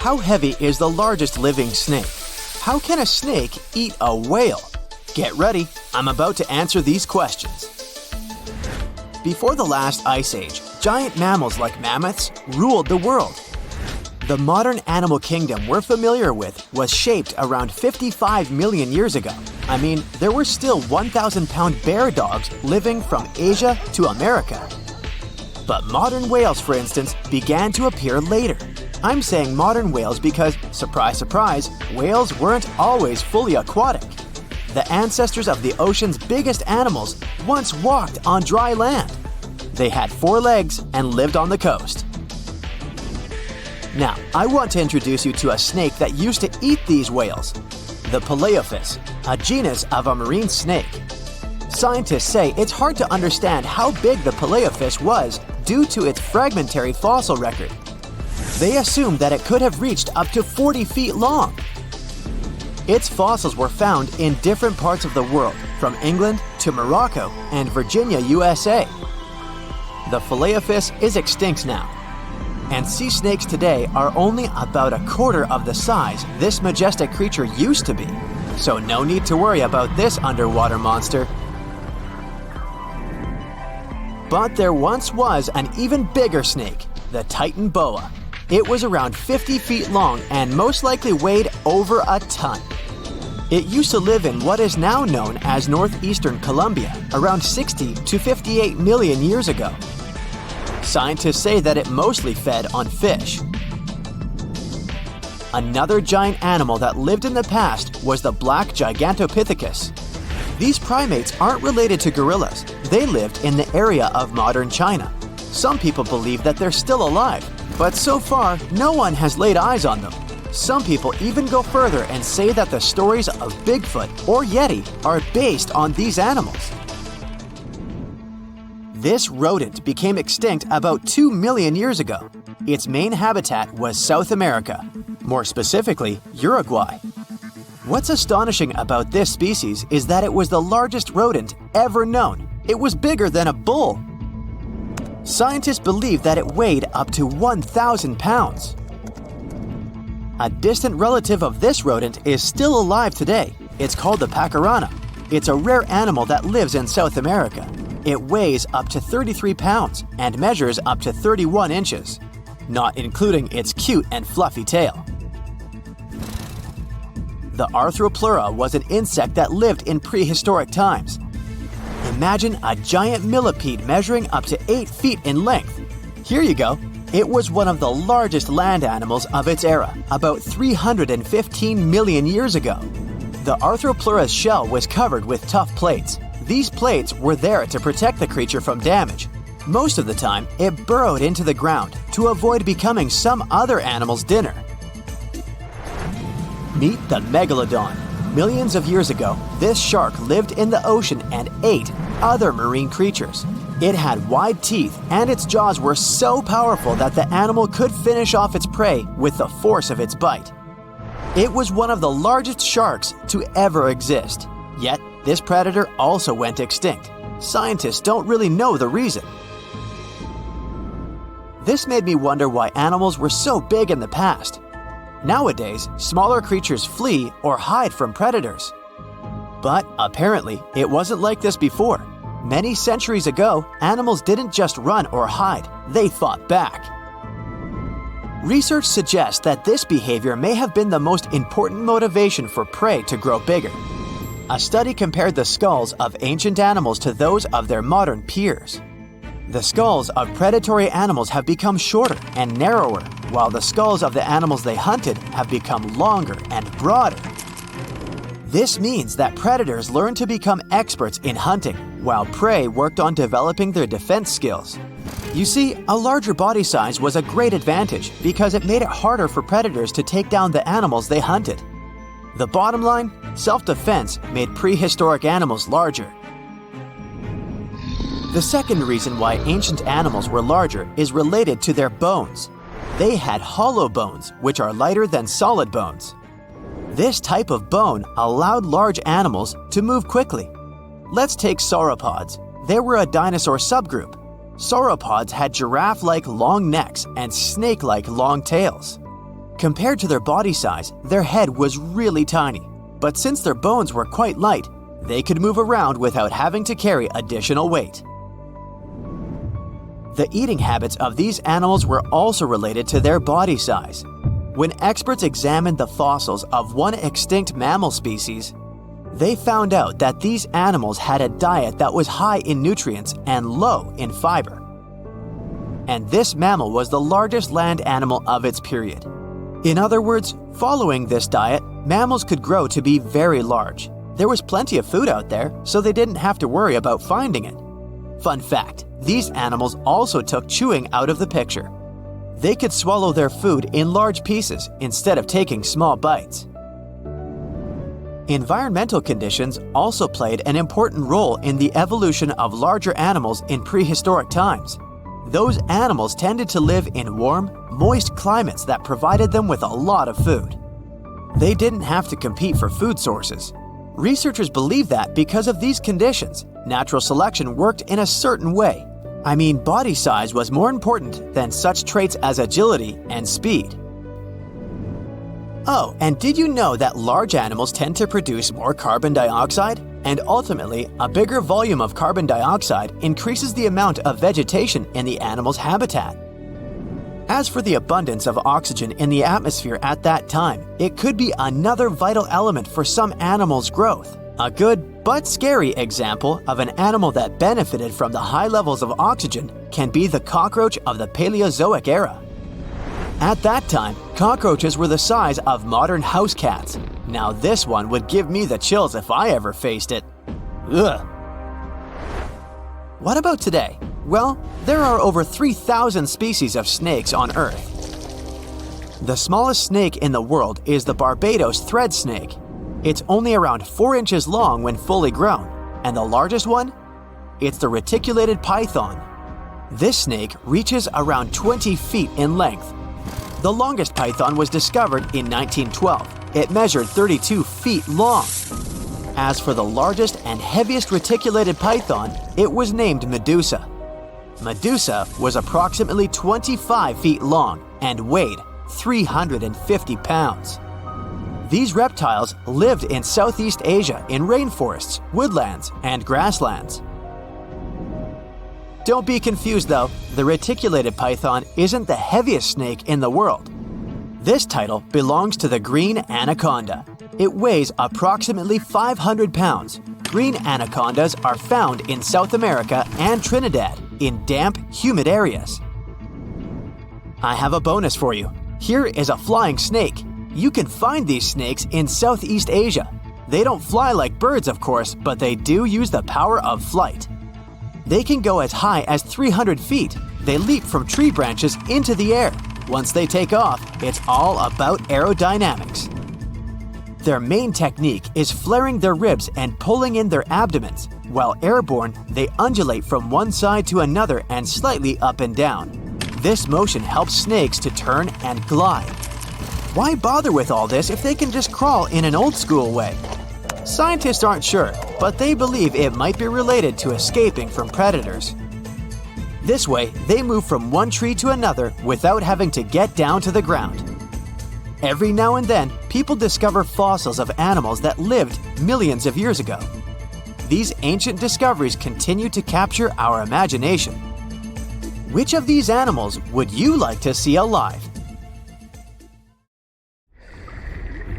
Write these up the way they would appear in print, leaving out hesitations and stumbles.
How heavy is the largest living snake? How can a snake eat a whale? Get ready, I'm about to answer these questions. Before the last ice age, giant mammals like mammoths ruled the world. The modern animal kingdom we're familiar with was shaped around 55 million years ago. I mean, there were still 1,000-pound bear dogs living from Asia to America. But modern whales, for instance, began to appear later. I'm saying modern whales because, surprise, surprise, whales weren't always fully aquatic. The ancestors of the ocean's biggest animals once walked on dry land. They had 4 legs and lived on the coast. Now, I want to introduce you to a snake that used to eat these whales, the Paleophis, a genus of a marine snake. Scientists say it's hard to understand how big the Paleophis was due to its fragmentary fossil record. They assumed that it could have reached up to 40 feet long. Its fossils were found in different parts of the world, from England to Morocco and Virginia, USA. The Paleophis is extinct now, and sea snakes today are only about a quarter of the size this majestic creature used to be. So no need to worry about this underwater monster. But there once was an even bigger snake, the Titan boa. It was around 50 feet long and most likely weighed over a ton. It used to live in what is now known as northeastern Colombia, around 60 to 58 million years ago. Scientists say that it mostly fed on fish. Another giant animal that lived in the past was the black Gigantopithecus. These primates aren't related to gorillas. They lived in the area of modern China. Some people believe that they're still alive, but so far, no one has laid eyes on them. Some people even go further and say that the stories of Bigfoot or Yeti are based on these animals. This rodent became extinct about 2 million years ago. Its main habitat was South America, more specifically, Uruguay. What's astonishing about this species is that it was the largest rodent ever known. It was bigger than a bull. Scientists believe that it weighed up to 1,000 pounds. A distant relative of this rodent is still alive today. It's called the pacarana. It's a rare animal that lives in South America. It weighs up to 33 pounds and measures up to 31 inches, not including its cute and fluffy tail. The Arthropleura was an insect that lived in prehistoric times. Imagine a giant millipede measuring up to 8 feet in length. Here you go. It was one of the largest land animals of its era, about 315 million years ago. The Arthropleura's shell was covered with tough plates. These plates were there to protect the creature from damage. Most of the time, it burrowed into the ground to avoid becoming some other animal's dinner. Meet the Megalodon. Millions of years ago, this shark lived in the ocean and ate other marine creatures. It had wide teeth, and its jaws were so powerful that the animal could finish off its prey with the force of its bite. It was one of the largest sharks to ever exist. Yet, this predator also went extinct. Scientists don't really know the reason. This made me wonder why animals were so big in the past. Nowadays, smaller creatures flee or hide from predators. But apparently, it wasn't like this before. Many centuries ago, animals didn't just run or hide, they fought back. Research suggests that this behavior may have been the most important motivation for prey to grow bigger. A study compared the skulls of ancient animals to those of their modern peers. The skulls of predatory animals have become shorter and narrower, while the skulls of the animals they hunted have become longer and broader. This means that predators learned to become experts in hunting, while prey worked on developing their defense skills. You see, a larger body size was a great advantage because it made it harder for predators to take down the animals they hunted. The bottom line, self-defense made prehistoric animals larger. The second reason why ancient animals were larger is related to their bones. They had hollow bones, which are lighter than solid bones. This type of bone allowed large animals to move quickly. Let's take sauropods. They were a dinosaur subgroup. Sauropods had giraffe-like long necks and snake-like long tails. Compared to their body size, their head was really tiny, but since their bones were quite light, they could move around without having to carry additional weight. The eating habits of these animals were also related to their body size. When experts examined the fossils of one extinct mammal species, they found out that these animals had a diet that was high in nutrients and low in fiber. And this mammal was the largest land animal of its period. In other words, following this diet, mammals could grow to be very large. There was plenty of food out there, so they didn't have to worry about finding it. Fun fact, these animals also took chewing out of the picture. They could swallow their food in large pieces instead of taking small bites. Environmental conditions also played an important role in the evolution of larger animals in prehistoric times. Those animals tended to live in warm, moist climates that provided them with a lot of food. They didn't have to compete for food sources. Researchers believe that because of these conditions, natural selection worked in a certain way. I mean, body size was more important than such traits as agility and speed. Oh, and did you know that large animals tend to produce more carbon dioxide? And ultimately, a bigger volume of carbon dioxide increases the amount of vegetation in the animal's habitat. As for the abundance of oxygen in the atmosphere at that time, it could be another vital element for some animals' growth. A good but scary example of an animal that benefited from the high levels of oxygen can be the cockroach of the Paleozoic era. At that time, cockroaches were the size of modern house cats. Now this one would give me the chills if I ever faced it. Ugh. What about today? Well, there are over 3,000 species of snakes on Earth. The smallest snake in the world is the Barbados thread snake. It's only around 4 inches long when fully grown, and the largest one? It's the reticulated python. This snake reaches around 20 feet in length. The longest python was discovered in 1912. It measured 32 feet long. As for the largest and heaviest reticulated python, it was named Medusa. Medusa was approximately 25 feet long and weighed 350 pounds. These reptiles lived in Southeast Asia in rainforests, woodlands, and grasslands. Don't be confused though, the reticulated python isn't the heaviest snake in the world. This title belongs to the green anaconda. It weighs approximately 500 pounds. Green anacondas are found in South America and Trinidad in damp, humid areas. I have a bonus for you. Here is a flying snake. You can find these snakes in Southeast Asia. They don't fly like birds, of course, but they do use the power of flight. They can go as high as 300 feet. They leap from tree branches into the air. Once they take off, it's all about aerodynamics. Their main technique is flaring their ribs and pulling in their abdomens. While airborne, they undulate from one side to another and slightly up and down. This motion helps snakes to turn and glide. Why bother with all this if they can just crawl in an old-school way? Scientists aren't sure, but they believe it might be related to escaping from predators. This way, they move from one tree to another without having to get down to the ground. Every now and then, people discover fossils of animals that lived millions of years ago. These ancient discoveries continue to capture our imagination. Which of these animals would you like to see alive?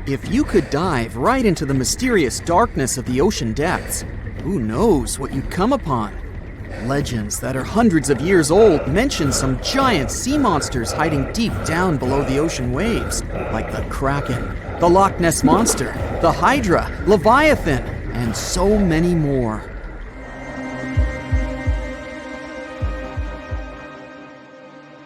If you could dive right into the mysterious darkness of the ocean depths, who knows what you'd come upon? Legends that are hundreds of years old mention some giant sea monsters hiding deep down below the ocean waves, like the Kraken, the Loch Ness Monster, the Hydra, Leviathan, and so many more.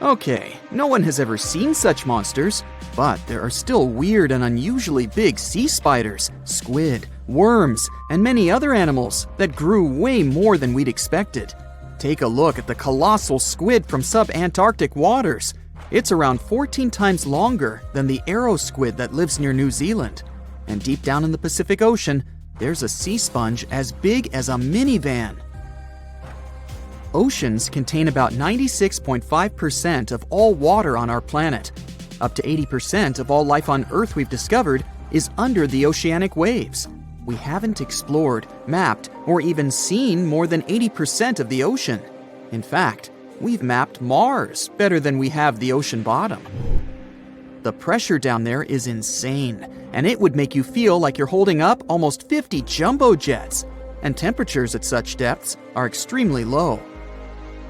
Okay, no one has ever seen such monsters, but there are still weird and unusually big sea spiders, squid, worms, and many other animals that grew way more than we'd expected. Take a look at the colossal squid from sub-Antarctic waters. It's around 14 times longer than the arrow squid that lives near New Zealand. And deep down in the Pacific Ocean, there's a sea sponge as big as a minivan. Oceans contain about 96.5% of all water on our planet. Up to 80% of all life on Earth we've discovered is under the oceanic waves. We haven't explored, mapped, or even seen more than 80% of the ocean. In fact, we've mapped Mars better than we have the ocean bottom. The pressure down there is insane, and it would make you feel like you're holding up almost 50 jumbo jets, and temperatures at such depths are extremely low.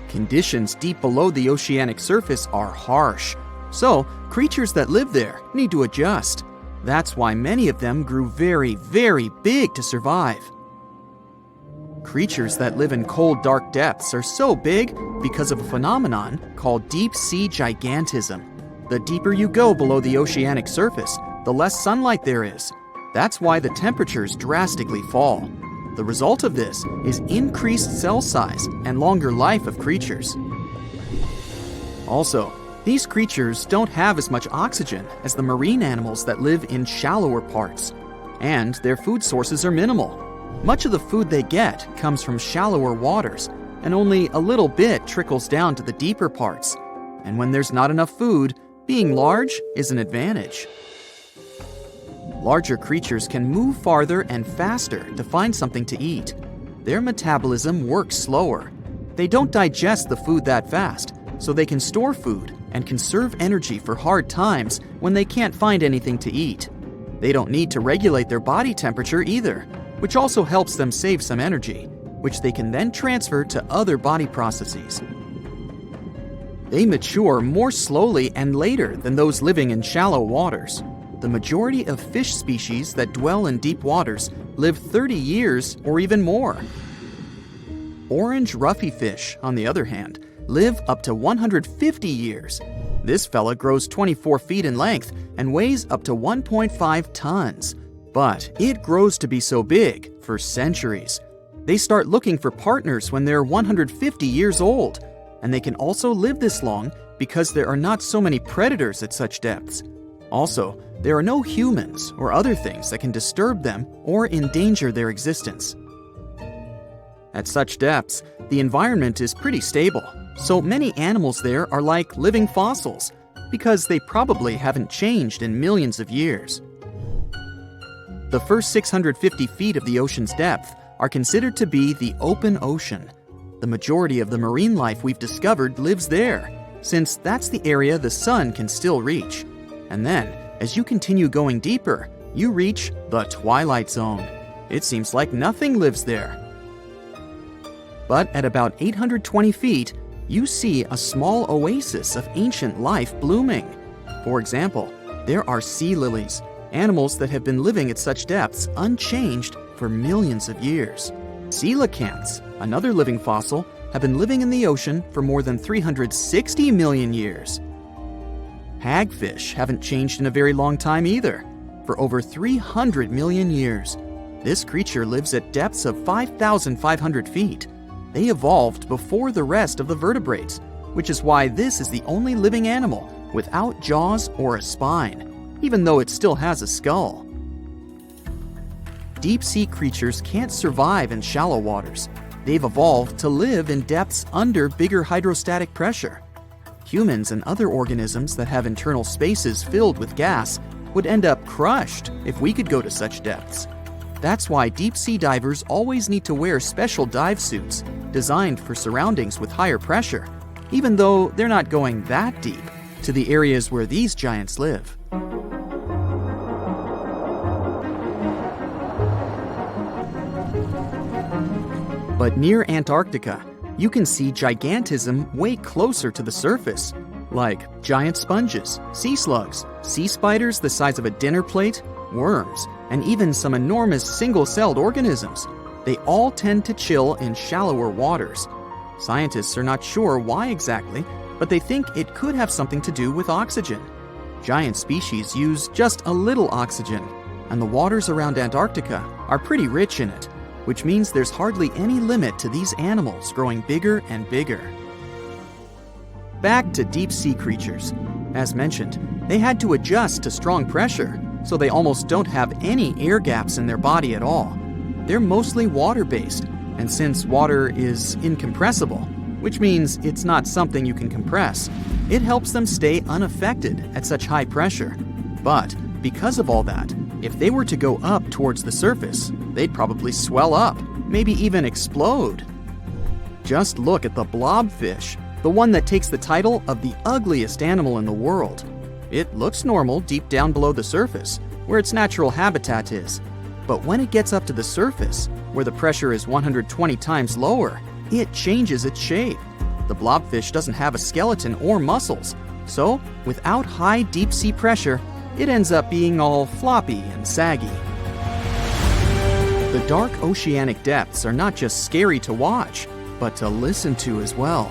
Conditions deep below the oceanic surface are harsh, so creatures that live there need to adjust. That's why many of them grew very, very big to survive. Creatures that live in cold, dark depths are so big because of a phenomenon called deep-sea gigantism. The deeper you go below the oceanic surface, the less sunlight there is. That's why the temperatures drastically fall. The result of this is increased cell size and longer life of creatures. Also, these creatures don't have as much oxygen as the marine animals that live in shallower parts, and their food sources are minimal. Much of the food they get comes from shallower waters, and only a little bit trickles down to the deeper parts. And when there's not enough food, being large is an advantage. Larger creatures can move farther and faster to find something to eat. Their metabolism works slower. They don't digest the food that fast, so they can store food and conserve energy for hard times when they can't find anything to eat. They don't need to regulate their body temperature either, which also helps them save some energy, which they can then transfer to other body processes. They mature more slowly and later than those living in shallow waters. The majority of fish species that dwell in deep waters live 30 years or even more. Orange ruffy fish, on the other hand, live up to 150 years. This fella grows 24 feet in length and weighs up to 1.5 tons. But it grows to be so big for centuries. They start looking for partners when they're 150 years old, and they can also live this long because there are not so many predators at such depths. Also, there are no humans or other things that can disturb them or endanger their existence. At such depths, the environment is pretty stable, so many animals there are like living fossils because they probably haven't changed in millions of years. The first 650 feet of the ocean's depth are considered to be the open ocean. The majority of the marine life we've discovered lives there, since that's the area the sun can still reach. And then, as you continue going deeper, you reach the twilight zone. It seems like nothing lives there. But at about 820 feet, you see a small oasis of ancient life blooming. For example, there are sea lilies, animals that have been living at such depths unchanged for millions of years. Coelacanths, another living fossil, have been living in the ocean for more than 360 million years. Hagfish haven't changed in a very long time either, for over 300 million years. This creature lives at depths of 5,500 feet. They evolved before the rest of the vertebrates, which is why this is the only living animal without jaws or a spine, even though it still has a skull. Deep-sea creatures can't survive in shallow waters. They've evolved to live in depths under bigger hydrostatic pressure. Humans and other organisms that have internal spaces filled with gas would end up crushed if we could go to such depths. That's why deep-sea divers always need to wear special dive suits designed for surroundings with higher pressure, even though they're not going that deep to the areas where these giants live. But near Antarctica, you can see gigantism way closer to the surface, like giant sponges, sea slugs, sea spiders the size of a dinner plate, worms, and even some enormous single-celled organisms. They all tend to chill in shallower waters. Scientists are not sure why exactly, but they think it could have something to do with oxygen. Giant species use just a little oxygen, and the waters around Antarctica are pretty rich in it, which means there's hardly any limit to these animals growing bigger and bigger. Back to deep-sea creatures. As mentioned, they had to adjust to strong pressure, so they almost don't have any air gaps in their body at all. They're mostly water-based, and since water is incompressible, which means it's not something you can compress. It helps them stay unaffected at such high pressure. But because of all that, if they were to go up towards the surface, they'd probably swell up, maybe even explode. Just look at the blobfish, the one that takes the title of the ugliest animal in the world. It looks normal deep down below the surface, where its natural habitat is. But when it gets up to the surface, where the pressure is 120 times lower, it changes its shape. The blobfish doesn't have a skeleton or muscles, so without high deep-sea pressure, it ends up being all floppy and saggy. The dark oceanic depths are not just scary to watch, but to listen to as well.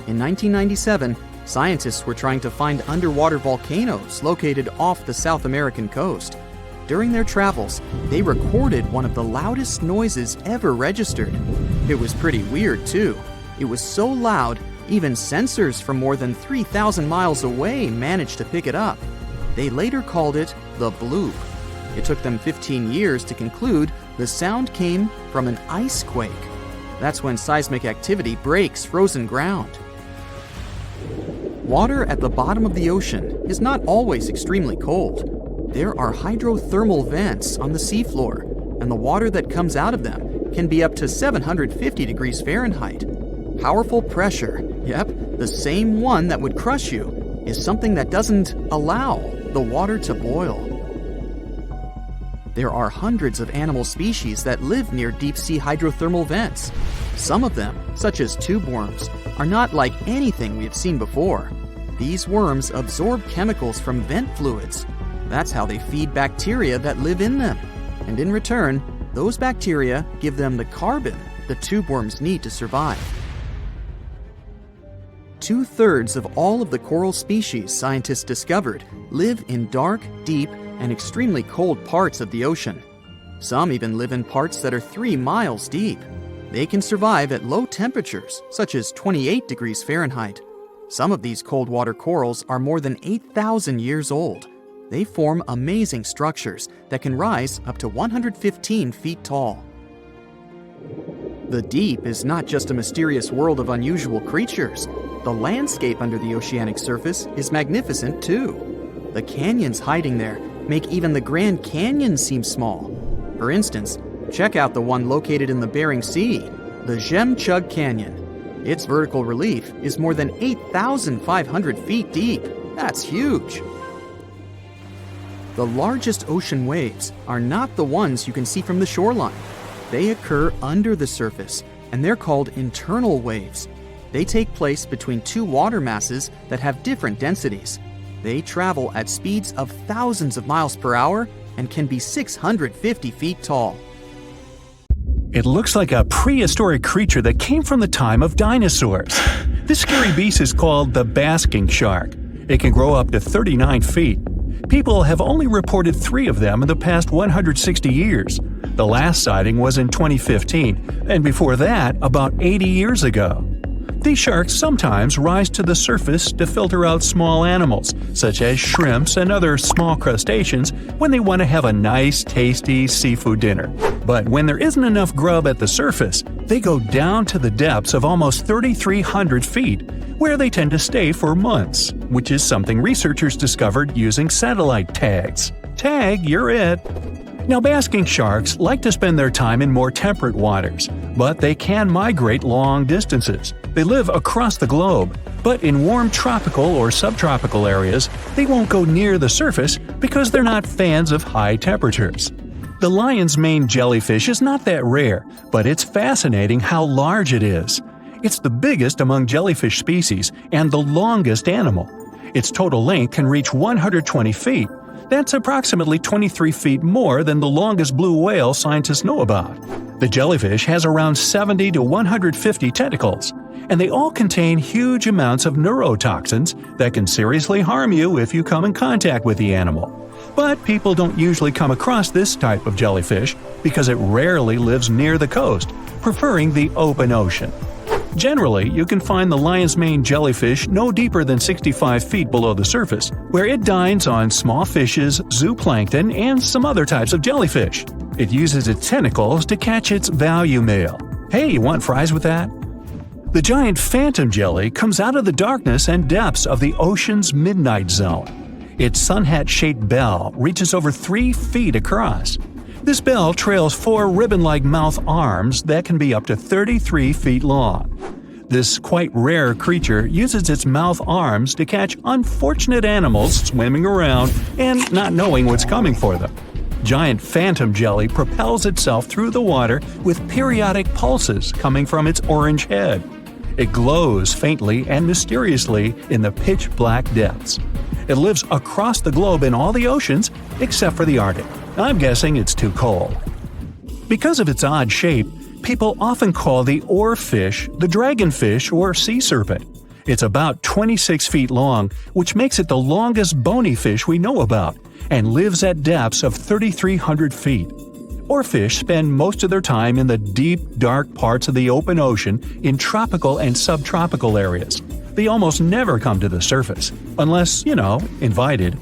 In 1997, scientists were trying to find underwater volcanoes located off the South American coast. During their travels, they recorded one of the loudest noises ever registered. It was pretty weird, too. It was so loud, even sensors from more than 3,000 miles away managed to pick it up. They later called it the bloop. It took them 15 years to conclude the sound came from an ice quake. That's when seismic activity breaks frozen ground. Water at the bottom of the ocean is not always extremely cold. There are hydrothermal vents on the seafloor, and the water that comes out of them can be up to 750 degrees Fahrenheit. Powerful pressure, yep, the same one that would crush you, is something that doesn't allow the water to boil. There are hundreds of animal species that live near deep-sea hydrothermal vents. Some of them, such as tube worms, are not like anything we have seen before. These worms absorb chemicals from vent fluids. That's how they feed bacteria that live in them. And in return, those bacteria give them the carbon the tube worms need to survive. 2/3 of all of the coral species scientists discovered live in dark, deep, and extremely cold parts of the ocean. Some even live in parts that are 3 miles deep. They can survive at low temperatures, such as 28 degrees Fahrenheit. Some of these cold water corals are more than 8,000 years old. They form amazing structures that can rise up to 115 feet tall. The deep is not just a mysterious world of unusual creatures. The landscape under the oceanic surface is magnificent too. The canyons hiding there make even the Grand Canyon seem small. For instance, check out the one located in the Bering Sea, the Jemchug Canyon. Its vertical relief is more than 8,500 feet deep. That's huge. The largest ocean waves are not the ones you can see from the shoreline. They occur under the surface, and they're called internal waves. They take place between two water masses that have different densities. They travel at speeds of thousands of miles per hour and can be 650 feet tall. It looks like a prehistoric creature that came from the time of dinosaurs. This scary beast is called the basking shark. It can grow up to 39 feet. People have only reported 3 of them in the past 160 years. The last sighting was in 2015, and before that, about 80 years ago. These sharks sometimes rise to the surface to filter out small animals, such as shrimps and other small crustaceans, when they want to have a nice, tasty seafood dinner. But when there isn't enough grub at the surface, they go down to the depths of almost 3,300 feet, where they tend to stay for months, which is something researchers discovered using satellite tags. Tag, you're it! Now, basking sharks like to spend their time in more temperate waters, but they can migrate long distances. They live across the globe, but in warm tropical or subtropical areas, they won't go near the surface because they're not fans of high temperatures. The lion's mane jellyfish is not that rare, but it's fascinating how large it is. It's the biggest among jellyfish species and the longest animal. Its total length can reach 120 feet. That's approximately 23 feet more than the longest blue whale scientists know about. The jellyfish has around 70 to 150 tentacles, and they all contain huge amounts of neurotoxins that can seriously harm you if you come in contact with the animal. But people don't usually come across this type of jellyfish because it rarely lives near the coast, preferring the open ocean. Generally, you can find the lion's mane jellyfish no deeper than 65 feet below the surface, where it dines on small fishes, zooplankton, and some other types of jellyfish. It uses its tentacles to catch its value meal. Hey, you want fries with that? The giant phantom jelly comes out of the darkness and depths of the ocean's midnight zone. Its sun hat-shaped bell reaches over 3 feet across. This bell trails 4 ribbon-like mouth arms that can be up to 33 feet long. This quite rare creature uses its mouth arms to catch unfortunate animals swimming around and not knowing what's coming for them. Giant phantom jelly propels itself through the water with periodic pulses coming from its orange head. It glows faintly and mysteriously in the pitch-black depths. It lives across the globe in all the oceans except for the Arctic. I'm guessing it's too cold. Because of its odd shape, people often call the oarfish the dragonfish or sea serpent. It's about 26 feet long, which makes it the longest bony fish we know about, and lives at depths of 3,300 feet. Oarfish spend most of their time in the deep, dark parts of the open ocean in tropical and subtropical areas. They almost never come to the surface, unless, invited.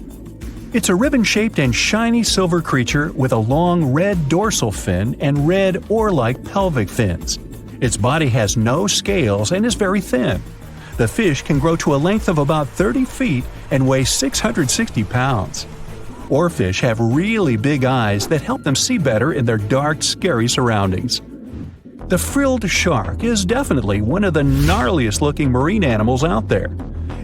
It's a ribbon-shaped and shiny silver creature with a long red dorsal fin and red oar-like pelvic fins. Its body has no scales and is very thin. The fish can grow to a length of about 30 feet and weigh 660 pounds. Oarfish have really big eyes that help them see better in their dark, scary surroundings. The frilled shark is definitely one of the gnarliest-looking marine animals out there.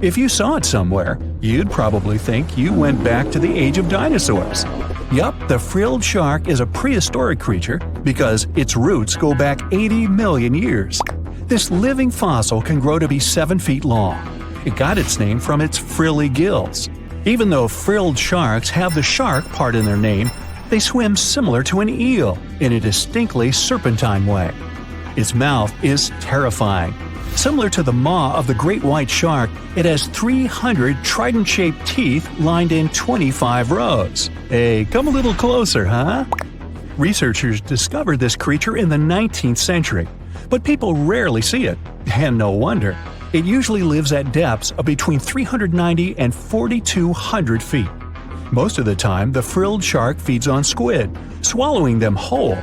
If you saw it somewhere, you'd probably think you went back to the age of dinosaurs. Yup, the frilled shark is a prehistoric creature because its roots go back 80 million years. This living fossil can grow to be 7 feet long. It got its name from its frilly gills. Even though frilled sharks have the shark part in their name, they swim similar to an eel in a distinctly serpentine way. Its mouth is terrifying. Similar to the maw of the great white shark, it has 300 trident-shaped teeth lined in 25 rows. Hey, come a little closer, huh? Researchers discovered this creature in the 19th century, but people rarely see it, and no wonder. It usually lives at depths of between 390 and 4,200 feet. Most of the time, the frilled shark feeds on squid, swallowing them whole.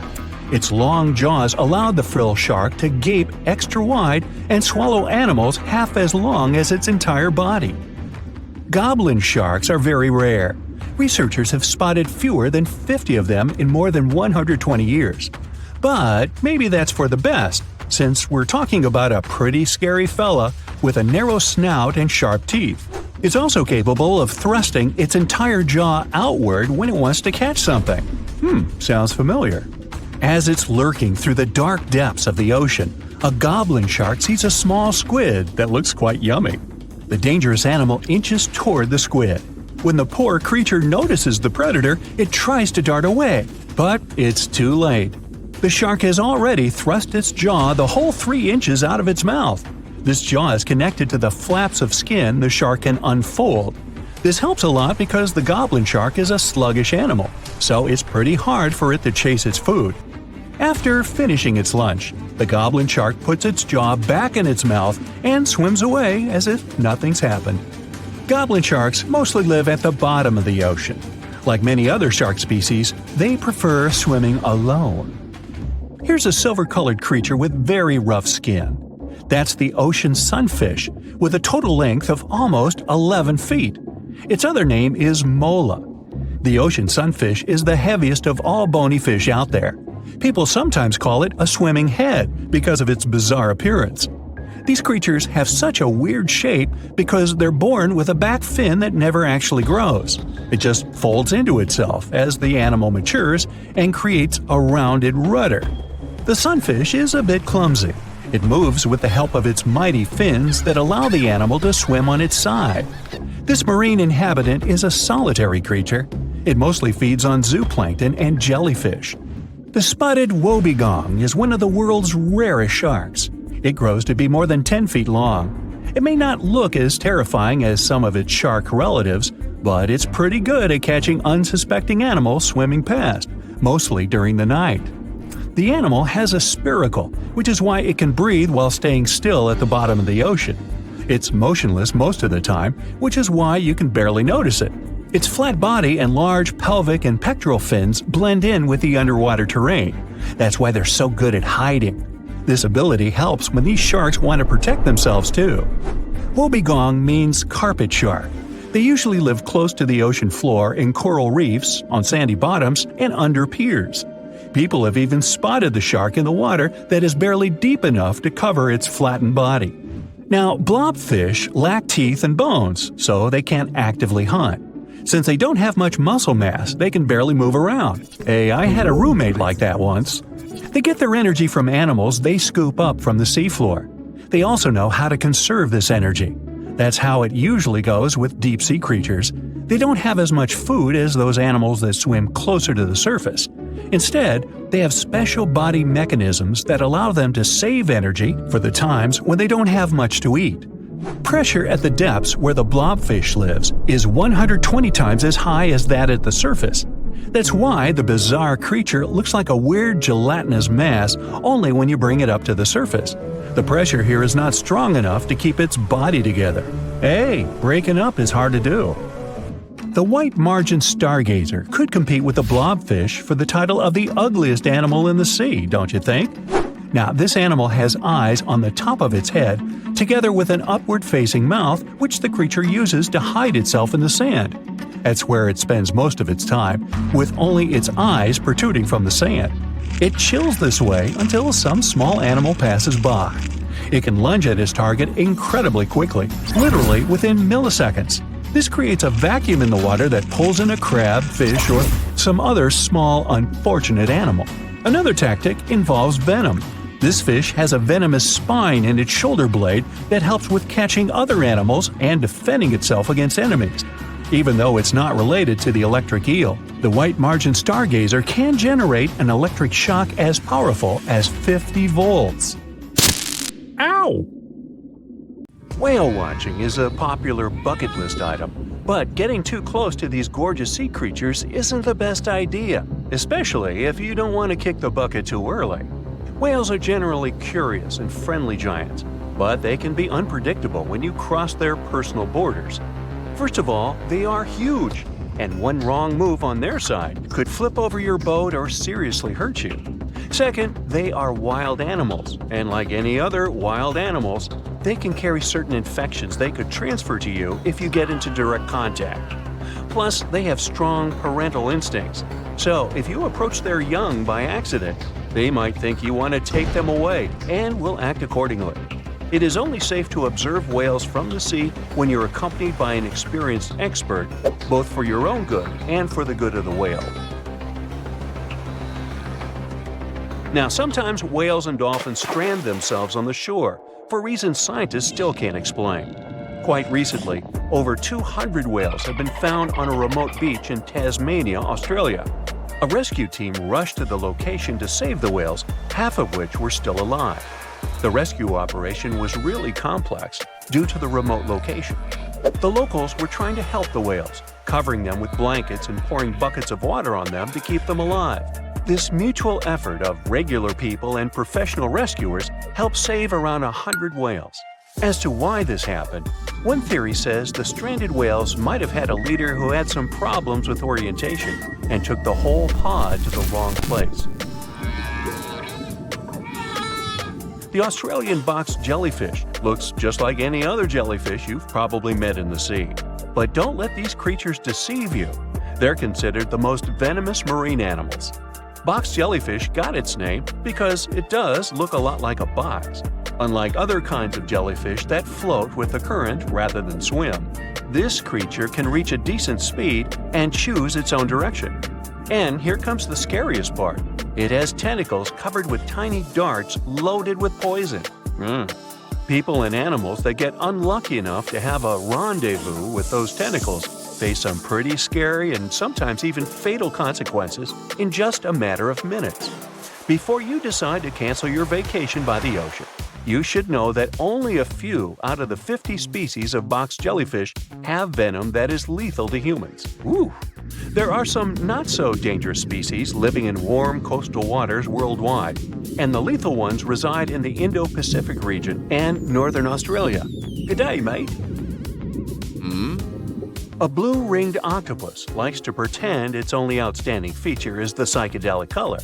Its long jaws allowed the frilled shark to gape extra wide and swallow animals half as long as its entire body. Goblin sharks are very rare. Researchers have spotted fewer than 50 of them in more than 120 years. But maybe that's for the best, since we're talking about a pretty scary fella with a narrow snout and sharp teeth. It's also capable of thrusting its entire jaw outward when it wants to catch something. Sounds familiar. As it's lurking through the dark depths of the ocean, a goblin shark sees a small squid that looks quite yummy. The dangerous animal inches toward the squid. When the poor creature notices the predator, it tries to dart away, but it's too late. The shark has already thrust its jaw the whole 3 inches out of its mouth. This jaw is connected to the flaps of skin the shark can unfold. This helps a lot because the goblin shark is a sluggish animal, so it's pretty hard for it to chase its food. After finishing its lunch, the goblin shark puts its jaw back in its mouth and swims away as if nothing's happened. Goblin sharks mostly live at the bottom of the ocean. Like many other shark species, they prefer swimming alone. Here's a silver-colored creature with very rough skin. That's the ocean sunfish, with a total length of almost 11 feet. Its other name is mola. The ocean sunfish is the heaviest of all bony fish out there. People sometimes call it a swimming head because of its bizarre appearance. These creatures have such a weird shape because they're born with a back fin that never actually grows. It just folds into itself as the animal matures and creates a rounded rudder. The sunfish is a bit clumsy. It moves with the help of its mighty fins that allow the animal to swim on its side. This marine inhabitant is a solitary creature. It mostly feeds on zooplankton and jellyfish. The spotted wobbegong is one of the world's rarest sharks. It grows to be more than 10 feet long. It may not look as terrifying as some of its shark relatives, but it's pretty good at catching unsuspecting animals swimming past, mostly during the night. The animal has a spiracle, which is why it can breathe while staying still at the bottom of the ocean. It's motionless most of the time, which is why you can barely notice it. Its flat body and large pelvic and pectoral fins blend in with the underwater terrain. That's why they're so good at hiding. This ability helps when these sharks want to protect themselves too. Wobbegong means carpet shark. They usually live close to the ocean floor in coral reefs, on sandy bottoms, and under piers. People have even spotted the shark in the water that is barely deep enough to cover its flattened body. Now, blobfish lack teeth and bones, so they can't actively hunt. Since they don't have much muscle mass, they can barely move around. Hey, I had a roommate like that once. They get their energy from animals they scoop up from the seafloor. They also know how to conserve this energy. That's how it usually goes with deep-sea creatures. They don't have as much food as those animals that swim closer to the surface. Instead, they have special body mechanisms that allow them to save energy for the times when they don't have much to eat. Pressure at the depths where the blobfish lives is 120 times as high as that at the surface. That's why the bizarre creature looks like a weird gelatinous mass only when you bring it up to the surface. The pressure here is not strong enough to keep its body together. Hey, breaking up is hard to do. The white margin stargazer could compete with the blobfish for the title of the ugliest animal in the sea, don't you think? Now, this animal has eyes on the top of its head, together with an upward-facing mouth which the creature uses to hide itself in the sand. That's where it spends most of its time, with only its eyes protruding from the sand. It chills this way until some small animal passes by. It can lunge at its target incredibly quickly, literally within milliseconds. This creates a vacuum in the water that pulls in a crab, fish, or some other small, unfortunate animal. Another tactic involves venom. This fish has a venomous spine in its shoulder blade that helps with catching other animals and defending itself against enemies. Even though it's not related to the electric eel, the white margin stargazer can generate an electric shock as powerful as 50 volts. Ow! Whale watching is a popular bucket list item, but getting too close to these gorgeous sea creatures isn't the best idea, especially if you don't want to kick the bucket too early. Whales are generally curious and friendly giants, but they can be unpredictable when you cross their personal borders. First of all, they are huge, and one wrong move on their side could flip over your boat or seriously hurt you. Second, they are wild animals, and like any other wild animals, they can carry certain infections they could transfer to you if you get into direct contact. Plus, they have strong parental instincts, so if you approach their young by accident, they might think you want to take them away and will act accordingly. It is only safe to observe whales from the sea when you're accompanied by an experienced expert, both for your own good and for the good of the whale. Now, sometimes whales and dolphins strand themselves on the shore for reasons scientists still can't explain. Quite recently, over 200 whales have been found on a remote beach in Tasmania, Australia. A rescue team rushed to the location to save the whales, half of which were still alive. The rescue operation was really complex due to the remote location. The locals were trying to help the whales, covering them with blankets and pouring buckets of water on them to keep them alive. This mutual effort of regular people and professional rescuers helped save around 100 whales. As to why this happened, one theory says the stranded whales might have had a leader who had some problems with orientation and took the whole pod to the wrong place. The Australian box jellyfish looks just like any other jellyfish you've probably met in the sea. But don't let these creatures deceive you. They're considered the most venomous marine animals. Box jellyfish got its name because it does look a lot like a box. Unlike other kinds of jellyfish that float with the current rather than swim, this creature can reach a decent speed and choose its own direction. And here comes the scariest part. It has tentacles covered with tiny darts loaded with poison. People and animals that get unlucky enough to have a rendezvous with those tentacles face some pretty scary and sometimes even fatal consequences in just a matter of minutes. Before you decide to cancel your vacation by the ocean, you should know that only a few out of the 50 species of box jellyfish have venom that is lethal to humans. Woo! There are some not-so-dangerous species living in warm coastal waters worldwide, and the lethal ones reside in the Indo-Pacific region and northern Australia. Good day, mate. A blue-ringed octopus likes to pretend its only outstanding feature is the psychedelic color.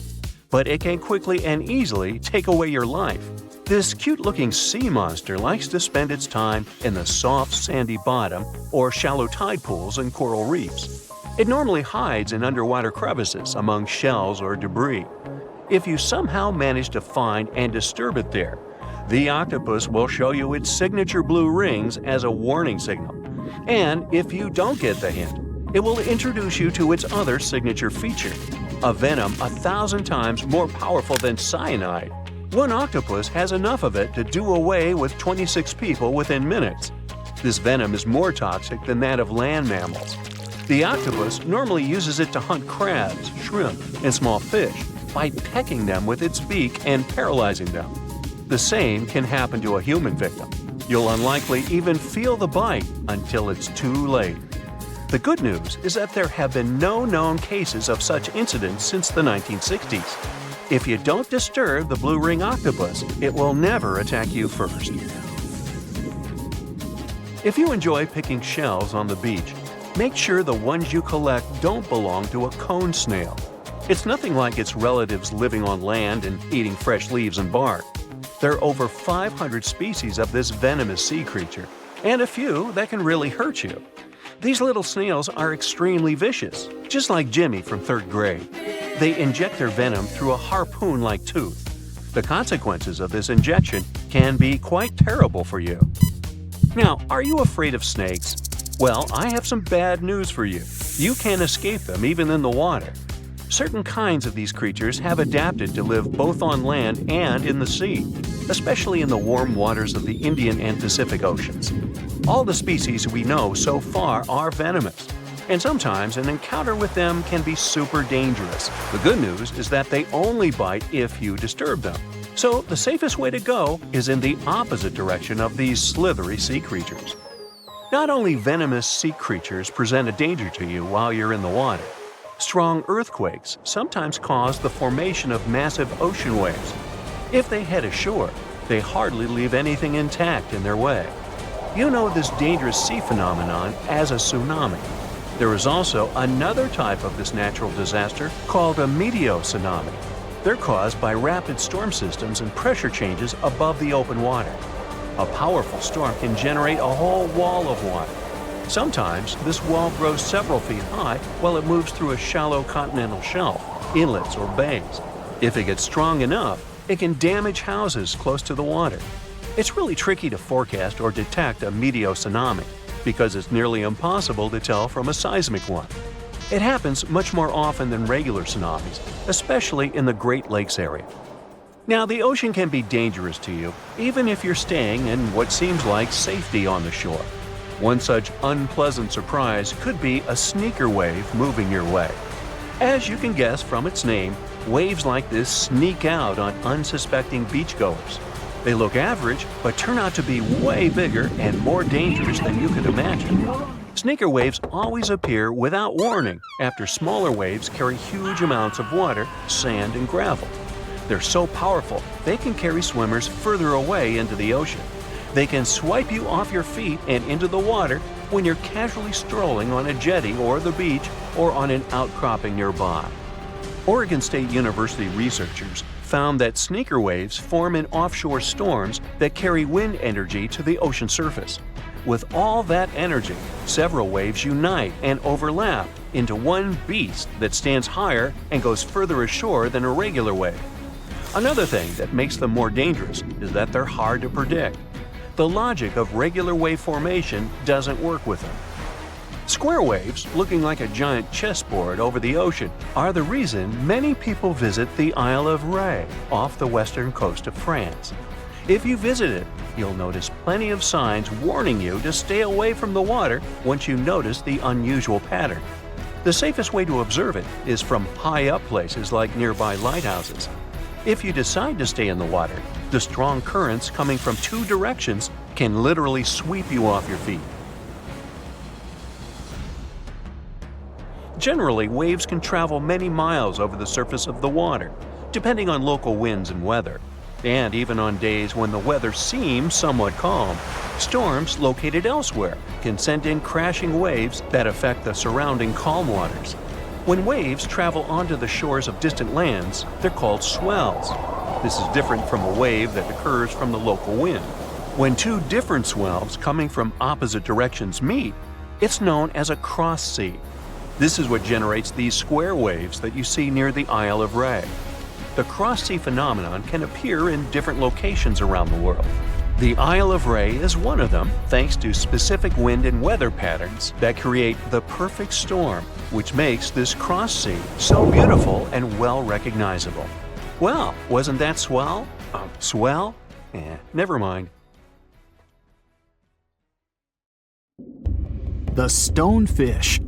but it can quickly and easily take away your life. This cute-looking sea monster likes to spend its time in the soft, sandy bottom or shallow tide pools and coral reefs. It normally hides in underwater crevices among shells or debris. If you somehow manage to find and disturb it there, the octopus will show you its signature blue rings as a warning signal. And if you don't get the hint, it will introduce you to its other signature feature, a venom 1,000 times more powerful than cyanide. One octopus has enough of it to do away with 26 people within minutes. This venom is more toxic than that of land mammals. The octopus normally uses it to hunt crabs, shrimp, and small fish by pecking them with its beak and paralyzing them. The same can happen to a human victim. You'll unlikely even feel the bite until it's too late. The good news is that there have been no known cases of such incidents since the 1960s. If you don't disturb the blue ring octopus, it will never attack you first. If you enjoy picking shells on the beach, make sure the ones you collect don't belong to a cone snail. It's nothing like its relatives living on land and eating fresh leaves and bark. There are over 500 species of this venomous sea creature, and a few that can really hurt you. These little snails are extremely vicious, just like Jimmy from 3rd grade. They inject their venom through a harpoon-like tooth. The consequences of this injection can be quite terrible for you. Now, are you afraid of snakes? Well, I have some bad news for you. You can't escape them even in the water. Certain kinds of these creatures have adapted to live both on land and in the sea, especially in the warm waters of the Indian and Pacific Oceans. All the species we know so far are venomous, and sometimes an encounter with them can be super dangerous. The good news is that they only bite if you disturb them. So the safest way to go is in the opposite direction of these slithery sea creatures. Not only venomous sea creatures present a danger to you while you're in the water. Strong earthquakes sometimes cause the formation of massive ocean waves. If they head ashore, they hardly leave anything intact in their way. You know this dangerous sea phenomenon as a tsunami. There is also another type of this natural disaster called a meteotsunami. They're caused by rapid storm systems and pressure changes above the open water. A powerful storm can generate a whole wall of water. Sometimes this wall grows several feet high while it moves through a shallow continental shelf, inlets, or bays. If it gets strong enough, it can damage houses close to the water. It's really tricky to forecast or detect a meteotsunami because it's nearly impossible to tell from a seismic one. It happens much more often than regular tsunamis, especially in the Great Lakes area. Now, the ocean can be dangerous to you, even if you're staying in what seems like safety on the shore. One such unpleasant surprise could be a sneaker wave moving your way. As you can guess from its name, waves like this sneak out on unsuspecting beachgoers. They look average, but turn out to be way bigger and more dangerous than you could imagine. Sneaker waves always appear without warning after smaller waves carry huge amounts of water, sand, and gravel. They're so powerful, they can carry swimmers further away into the ocean. They can swipe you off your feet and into the water when you're casually strolling on a jetty or the beach or on an outcropping nearby. Oregon State University researchers found that sneaker waves form in offshore storms that carry wind energy to the ocean surface. With all that energy, several waves unite and overlap into one beast that stands higher and goes further ashore than a regular wave. Another thing that makes them more dangerous is that they're hard to predict. The logic of regular wave formation doesn't work with them. Square waves, looking like a giant chessboard over the ocean, are the reason many people visit the Isle of Ré off the western coast of France. If you visit it, you'll notice plenty of signs warning you to stay away from the water once you notice the unusual pattern. The safest way to observe it is from high up places like nearby lighthouses. If you decide to stay in the water, the strong currents coming from two directions can literally sweep you off your feet. Generally, waves can travel many miles over the surface of the water, depending on local winds and weather. And even on days when the weather seems somewhat calm, storms located elsewhere can send in crashing waves that affect the surrounding calm waters. When waves travel onto the shores of distant lands, they're called swells. This is different from a wave that occurs from the local wind. When two different swells coming from opposite directions meet, it's known as a cross sea. This is what generates these square waves that you see near the Isle of Ré. The cross sea phenomenon can appear in different locations around the world. The Isle of Ré is one of them, thanks to specific wind and weather patterns that create the perfect storm, which makes this cross sea so beautiful and well recognizable. Well, wasn't that swell? Swell? Never mind. The stonefish.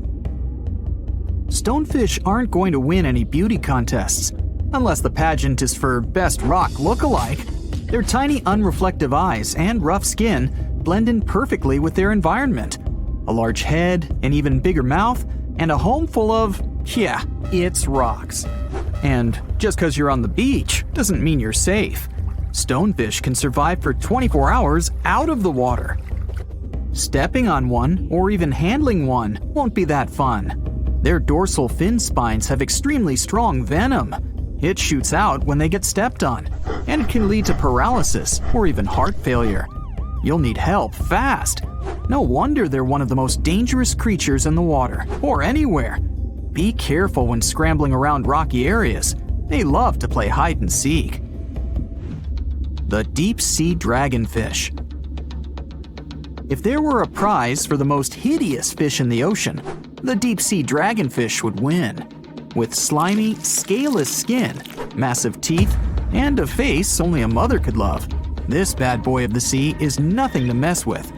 Stonefish aren't going to win any beauty contests, unless the pageant is for best rock look-alike. Their tiny unreflective eyes and rough skin blend in perfectly with their environment. A large head, an even bigger mouth, and a home full of, it's rocks. And just because you're on the beach doesn't mean you're safe. Stonefish can survive for 24 hours out of the water. Stepping on one or even handling one won't be that fun. Their dorsal fin spines have extremely strong venom. It shoots out when they get stepped on, and it can lead to paralysis or even heart failure. You'll need help fast. No wonder they're one of the most dangerous creatures in the water, or anywhere. Be careful when scrambling around rocky areas. They love to play hide and seek. The deep sea dragonfish. If there were a prize for the most hideous fish in the ocean, the deep sea dragonfish would win. With slimy, scaleless skin, massive teeth, and a face only a mother could love, this bad boy of the sea is nothing to mess with.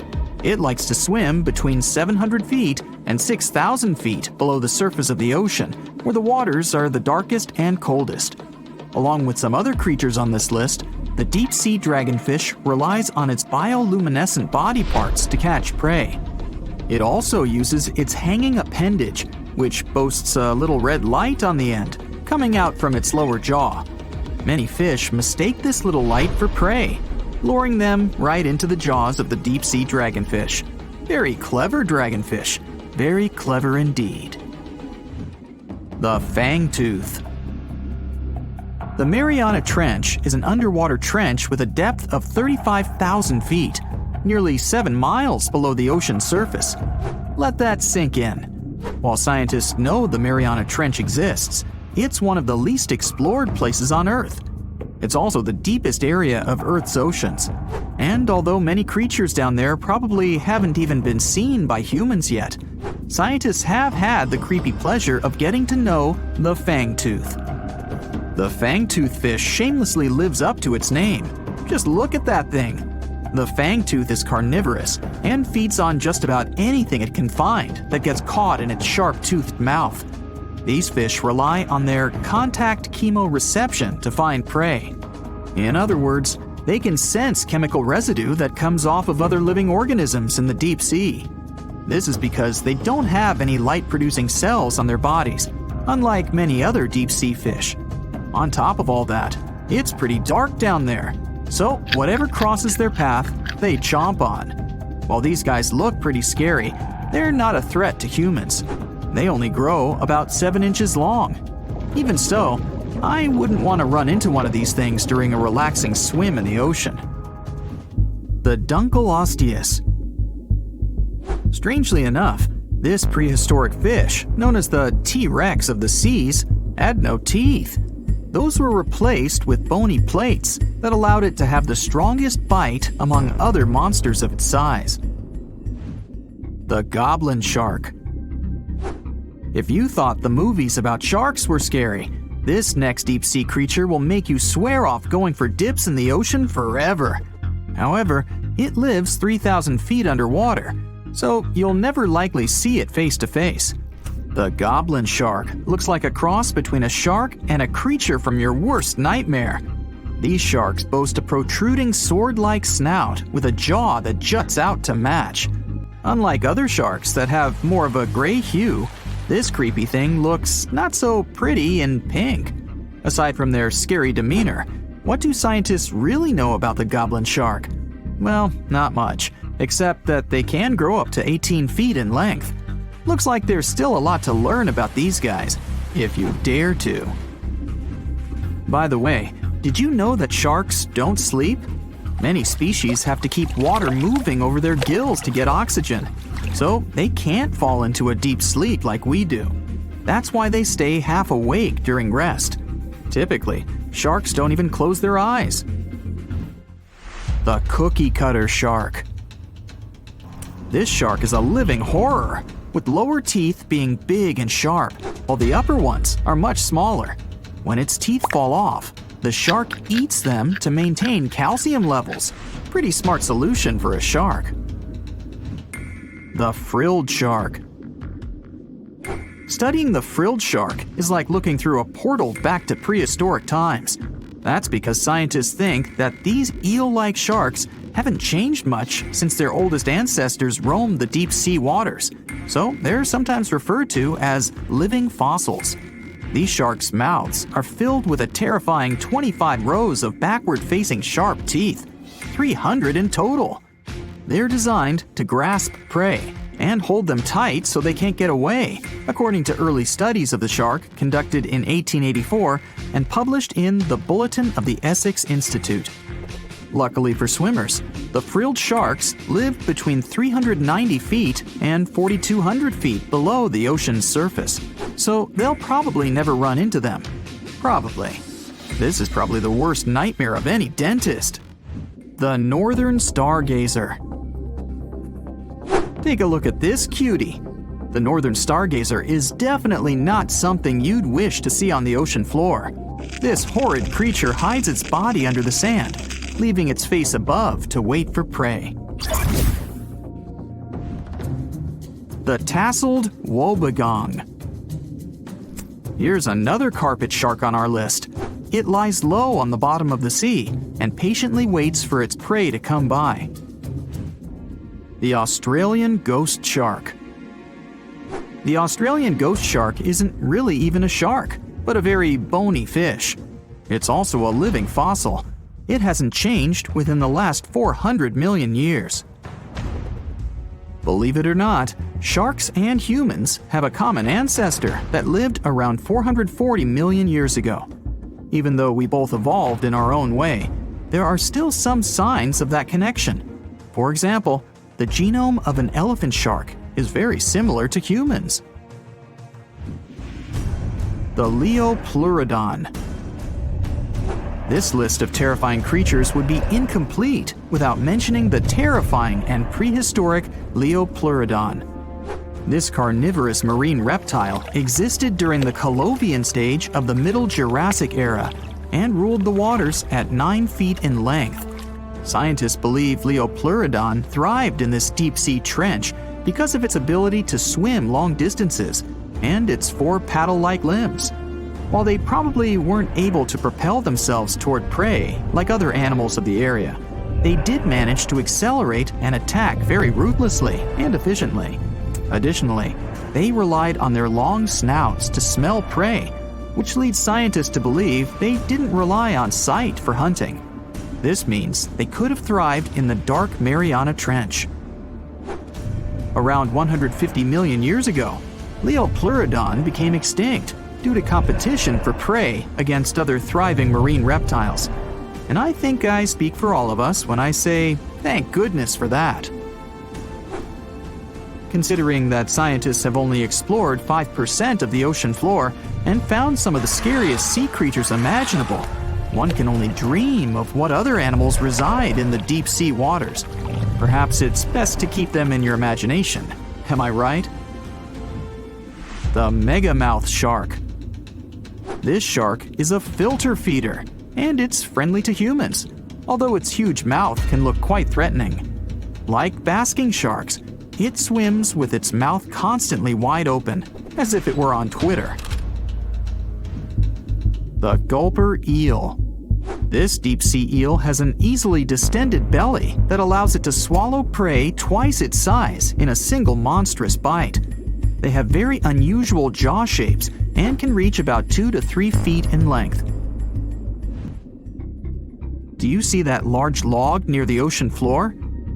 It likes to swim between 700 feet and 6,000 feet below the surface of the ocean, where the waters are the darkest and coldest. Along with some other creatures on this list, the deep sea dragonfish relies on its bioluminescent body parts to catch prey. It also uses its hanging appendage, which boasts a little red light on the end, coming out from its lower jaw. Many fish mistake this little light for prey, luring them right into the jaws of the deep sea dragonfish. Very clever dragonfish, very clever indeed. The fangtooth. The Mariana Trench is an underwater trench with a depth of 35,000 feet, nearly 7 miles below the ocean's surface. Let that sink in. While scientists know the Mariana Trench exists, it's one of the least explored places on Earth. It's also the deepest area of Earth's oceans. And although many creatures down there probably haven't even been seen by humans yet, scientists have had the creepy pleasure of getting to know the fangtooth. The fangtooth fish shamelessly lives up to its name. Just look at that thing. The fangtooth is carnivorous and feeds on just about anything it can find that gets caught in its sharp-toothed mouth. These fish rely on their contact chemoreception to find prey. In other words, they can sense chemical residue that comes off of other living organisms in the deep sea. This is because they don't have any light-producing cells on their bodies, unlike many other deep-sea fish. On top of all that, it's pretty dark down there, so whatever crosses their path, they chomp on. While these guys look pretty scary, they're not a threat to humans. They only grow about 7 inches long. Even so, I wouldn't want to run into one of these things during a relaxing swim in the ocean. The Dunkleosteus. Strangely enough, this prehistoric fish, known as the T-Rex of the seas, had no teeth. Those were replaced with bony plates that allowed it to have the strongest bite among other monsters of its size. The goblin shark. If you thought the movies about sharks were scary, this next deep-sea creature will make you swear off going for dips in the ocean forever. However, it lives 3,000 feet underwater, so you'll never likely see it face to face. The goblin shark looks like a cross between a shark and a creature from your worst nightmare. These sharks boast a protruding sword-like snout with a jaw that juts out to match. Unlike other sharks that have more of a gray hue, this creepy thing looks not so pretty and pink. Aside from their scary demeanor, what do scientists really know about the goblin shark? Well, not much, except that they can grow up to 18 feet in length. Looks like there's still a lot to learn about these guys, if you dare to. By the way, did you know that sharks don't sleep? Many species have to keep water moving over their gills to get oxygen, so they can't fall into a deep sleep like we do. That's why they stay half awake during rest. Typically, sharks don't even close their eyes. The cookie cutter shark. This shark is a living horror, with lower teeth being big and sharp, while the upper ones are much smaller. When its teeth fall off, the shark eats them to maintain calcium levels. Pretty smart solution for a shark. The frilled shark. Studying the frilled shark is like looking through a portal back to prehistoric times. That's because scientists think that these eel-like sharks haven't changed much since their oldest ancestors roamed the deep sea waters, so they're sometimes referred to as living fossils. These sharks' mouths are filled with a terrifying 25 rows of backward-facing sharp teeth, 300 in total. They're designed to grasp prey and hold them tight so they can't get away, according to early studies of the shark conducted in 1884 and published in the Bulletin of the Essex Institute. Luckily for swimmers, the frilled sharks live between 390 feet and 4,200 feet below the ocean's surface, so they'll probably never run into them. Probably. This is probably the worst nightmare of any dentist. The northern stargazer. Take a look at this cutie. The northern stargazer is definitely not something you'd wish to see on the ocean floor. This horrid creature hides its body under the sand, leaving its face above to wait for prey. The tasseled wobbegong. Here's another carpet shark on our list. It lies low on the bottom of the sea and patiently waits for its prey to come by. The Australian ghost shark. The Australian ghost shark isn't really even a shark, but a very bony fish. It's also a living fossil. It hasn't changed within the last 400 million years. Believe it or not, sharks and humans have a common ancestor that lived around 440 million years ago. Even though we both evolved in our own way, there are still some signs of that connection. For example, the genome of an elephant shark is very similar to humans. The Leopleurodon. This list of terrifying creatures would be incomplete without mentioning the terrifying and prehistoric Leopleurodon. This carnivorous marine reptile existed during the Colovian stage of the Middle Jurassic era and ruled the waters at 9 feet in length. Scientists believe Leopleurodon thrived in this deep-sea trench because of its ability to swim long distances and its 4 paddle-like limbs. While they probably weren't able to propel themselves toward prey like other animals of the area, they did manage to accelerate and attack very ruthlessly and efficiently. Additionally, they relied on their long snouts to smell prey, which leads scientists to believe they didn't rely on sight for hunting. This means they could have thrived in the dark Mariana Trench. Around 150 million years ago, Leopleurodon became extinct due to competition for prey against other thriving marine reptiles. And I think I speak for all of us when I say, thank goodness for that. Considering that scientists have only explored 5% of the ocean floor and found some of the scariest sea creatures imaginable, one can only dream of what other animals reside in the deep sea waters. Perhaps it's best to keep them in your imagination. Am I right? The megamouth shark. This shark is a filter feeder, and it's friendly to humans, although its huge mouth can look quite threatening. Like basking sharks, it swims with its mouth constantly wide open, as if it were on Twitter. The gulper eel. This deep-sea eel has an easily distended belly that allows it to swallow prey twice its size in a single monstrous bite. They have very unusual jaw shapes and can reach about 2 to 3 feet in length. Do you see that large log near the ocean floor?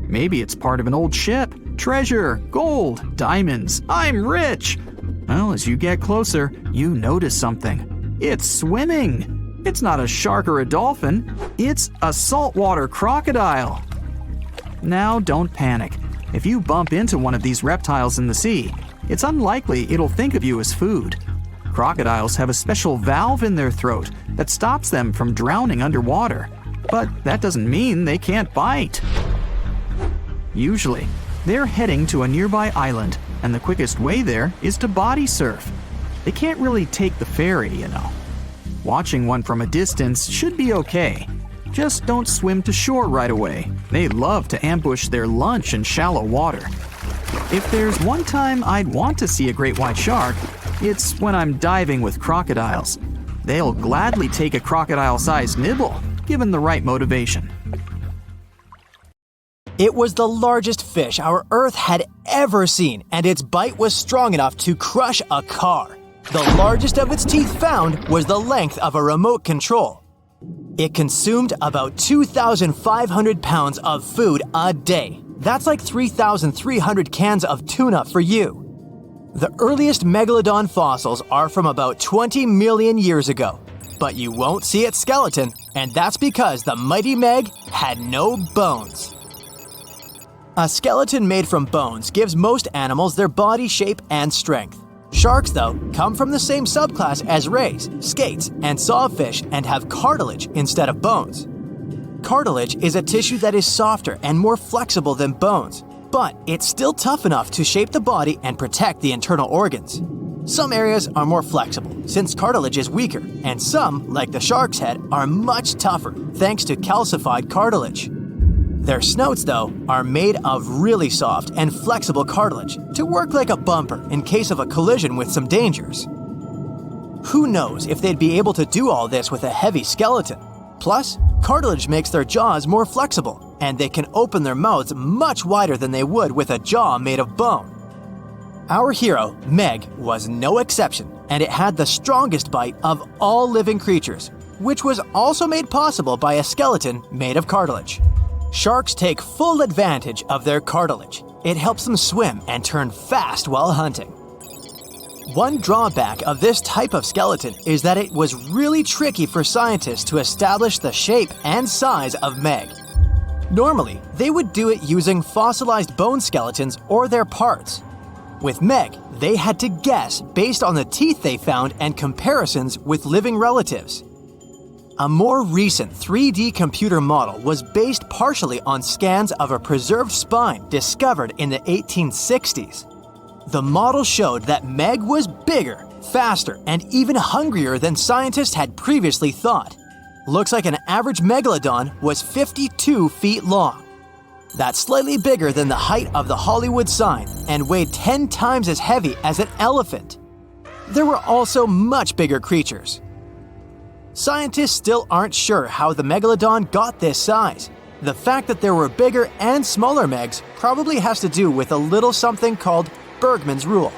Maybe it's part of an old ship. Treasure, gold, diamonds, I'm rich! Well, as you get closer, you notice something. It's swimming. It's not a shark or a dolphin. It's a saltwater crocodile. Now, don't panic. If you bump into one of these reptiles in the sea, it's unlikely it'll think of you as food. Crocodiles have a special valve in their throat that stops them from drowning underwater. But that doesn't mean they can't bite. Usually, they're heading to a nearby island, and the quickest way there is to body surf. They can't really take the ferry, you know. Watching one from a distance should be okay. Just don't swim to shore right away. They love to ambush their lunch in shallow water. If there's one time I'd want to see a great white shark, it's when I'm diving with crocodiles. They'll gladly take a crocodile-sized nibble, given the right motivation. It was the largest fish our Earth had ever seen, and its bite was strong enough to crush a car. The largest of its teeth found was the length of a remote control. It consumed about 2,500 pounds of food a day. That's like 3,300 cans of tuna for you. The earliest megalodon fossils are from about 20 million years ago, but you won't see its skeleton, and that's because the mighty Meg had no bones. A skeleton made from bones gives most animals their body shape and strength. Sharks, though, come from the same subclass as rays, skates, and sawfish and have cartilage instead of bones. Cartilage is a tissue that is softer and more flexible than bones, but it's still tough enough to shape the body and protect the internal organs. Some areas are more flexible, since cartilage is weaker, and some, like the shark's head, are much tougher thanks to calcified cartilage. Their snouts, though, are made of really soft and flexible cartilage to work like a bumper in case of a collision with some dangers. Who knows if they'd be able to do all this with a heavy skeleton? Plus, cartilage makes their jaws more flexible, and they can open their mouths much wider than they would with a jaw made of bone. Our hero, Meg, was no exception, and it had the strongest bite of all living creatures, which was also made possible by a skeleton made of cartilage. Sharks take full advantage of their cartilage. It helps them swim and turn fast while hunting. One drawback of this type of skeleton is that it was really tricky for scientists to establish the shape and size of Meg. Normally, they would do it using fossilized bone skeletons or their parts. With Meg, they had to guess based on the teeth they found and comparisons with living relatives. A more recent 3D computer model was based partially on scans of a preserved spine discovered in the 1860s. The model showed that Meg was bigger, faster, and even hungrier than scientists had previously thought. Looks like an average megalodon was 52 feet long. That's slightly bigger than the height of the Hollywood sign and weighed 10 times as heavy as an elephant. There were also much bigger creatures. Scientists still aren't sure how the megalodon got this size. The fact that there were bigger and smaller Megs probably has to do with a little something called Bergmann's rule.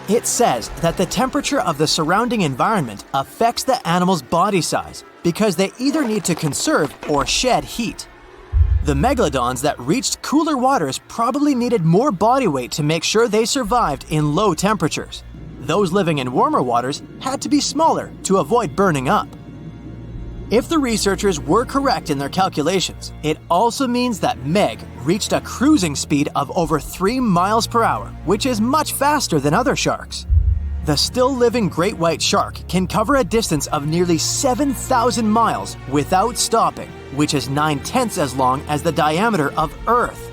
It says that the temperature of the surrounding environment affects the animal's body size because they either need to conserve or shed heat. The megalodons that reached cooler waters probably needed more body weight to make sure they survived in low temperatures. Those living in warmer waters had to be smaller to avoid burning up. If the researchers were correct in their calculations, it also means that Meg reached a cruising speed of over 3 miles per hour, which is much faster than other sharks. The still-living great white shark can cover a distance of nearly 7,000 miles without stopping, which is 9/10 as long as the diameter of Earth.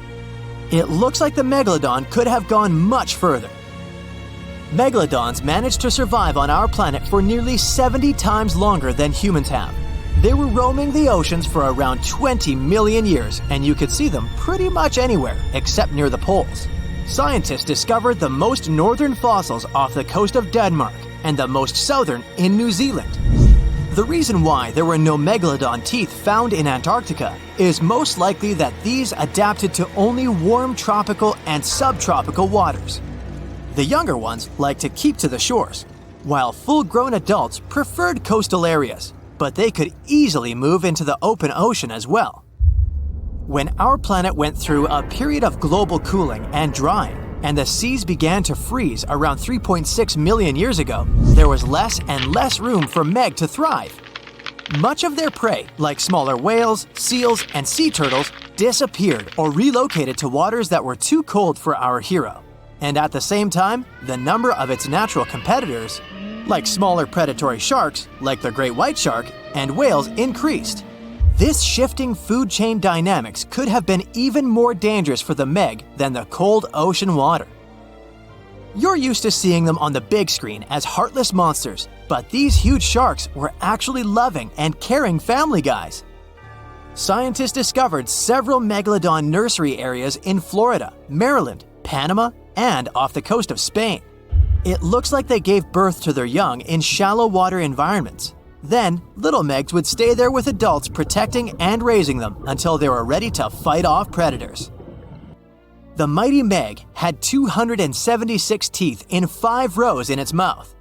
It looks like the megalodon could have gone much further. Megalodons managed to survive on our planet for nearly 70 times longer than humans have. They were roaming the oceans for around 20 million years, and you could see them pretty much anywhere except near the poles. Scientists discovered the most northern fossils off the coast of Denmark and the most southern in New Zealand. The reason why there were no megalodon teeth found in Antarctica is most likely that these adapted to only warm tropical and subtropical waters. The younger ones like to keep to the shores, while full-grown adults preferred coastal areas, but they could easily move into the open ocean as well. When our planet went through a period of global cooling and drying, and the seas began to freeze around 3.6 million years ago, there was less and less room for Meg to thrive. Much of their prey, like smaller whales, seals, and sea turtles, disappeared or relocated to waters that were too cold for our hero. And at the same time, the number of its natural competitors, like smaller predatory sharks, like the great white shark, and whales, increased. This shifting food chain dynamics could have been even more dangerous for the Meg than the cold ocean water. You're used to seeing them on the big screen as heartless monsters, but these huge sharks were actually loving and caring family guys. Scientists discovered several megalodon nursery areas in Florida, Maryland, Panama, and off the coast of Spain. It looks like they gave birth to their young in shallow water environments. Then, little Megs would stay there with adults protecting and raising them until they were ready to fight off predators. The mighty Meg had 276 teeth in 5 rows in its mouth.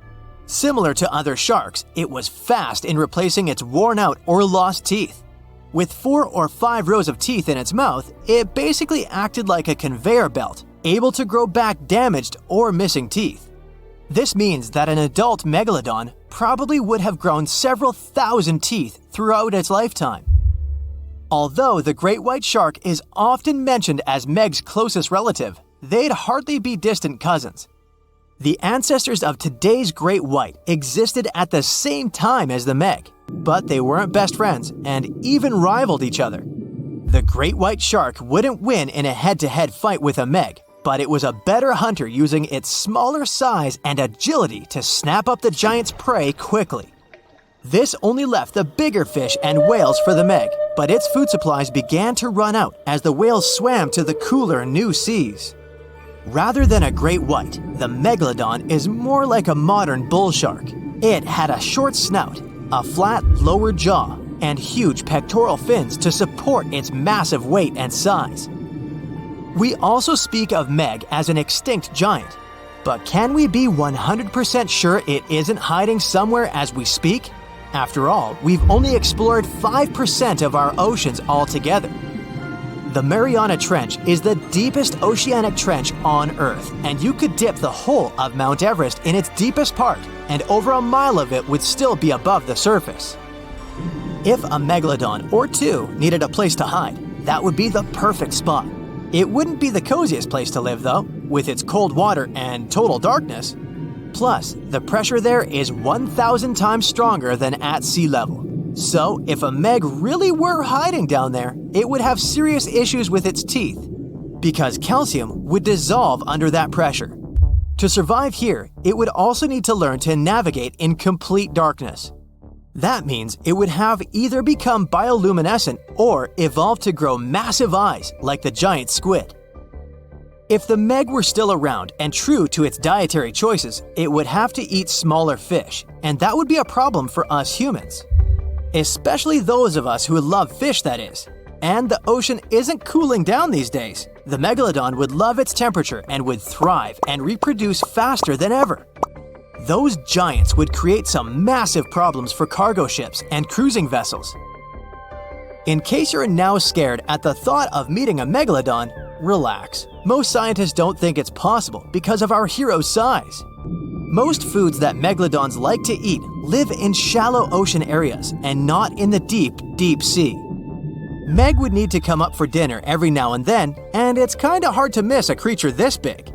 Similar to other sharks, it was fast in replacing its worn-out or lost teeth. With 4 or 5 rows of teeth in its mouth, it basically acted like a conveyor belt, able to grow back damaged or missing teeth. This means that an adult megalodon probably would have grown several thousand teeth throughout its lifetime. Although the great white shark is often mentioned as Meg's closest relative, they'd hardly be distant cousins. The ancestors of today's great white existed at the same time as the Meg, but they weren't best friends and even rivaled each other. The great white shark wouldn't win in a head-to-head fight with a Meg, but it was a better hunter using its smaller size and agility to snap up the giant's prey quickly. This only left the bigger fish and whales for the Meg, but its food supplies began to run out as the whales swam to the cooler new seas. Rather than a great white, the megalodon is more like a modern bull shark. It had a short snout, a flat lower jaw, and huge pectoral fins to support its massive weight and size. We also speak of Meg as an extinct giant, but can we be 100% sure it isn't hiding somewhere as we speak? After all, we've only explored 5% of our oceans altogether. The Mariana Trench is the deepest oceanic trench on Earth, and you could dip the whole of Mount Everest in its deepest part, and over a mile of it would still be above the surface. If a megalodon or two needed a place to hide, that would be the perfect spot. It wouldn't be the coziest place to live, though, with its cold water and total darkness. Plus, the pressure there is 1,000 times stronger than at sea level. So, if a Meg really were hiding down there, it would have serious issues with its teeth, because calcium would dissolve under that pressure. To survive here, it would also need to learn to navigate in complete darkness. That means it would have either become bioluminescent or evolve to grow massive eyes like the giant squid. If the Meg were still around and true to its dietary choices, it would have to eat smaller fish, and that would be a problem for us humans. Especially those of us who love fish, that is. And the ocean isn't cooling down these days. The megalodon would love its temperature and would thrive and reproduce faster than ever. Those giants would create some massive problems for cargo ships and cruising vessels. In case you're now scared at the thought of meeting a megalodon, relax. Most scientists don't think it's possible because of our hero's size. Most foods that megalodons like to eat live in shallow ocean areas and not in the deep, deep sea. Meg would need to come up for dinner every now and then, and it's kinda hard to miss a creature this big.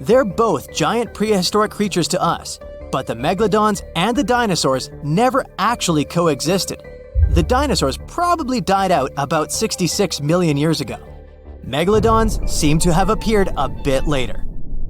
They're both giant prehistoric creatures to us, but the megalodons and the dinosaurs never actually coexisted. The dinosaurs probably died out about 66 million years ago. Megalodons seem to have appeared a bit later.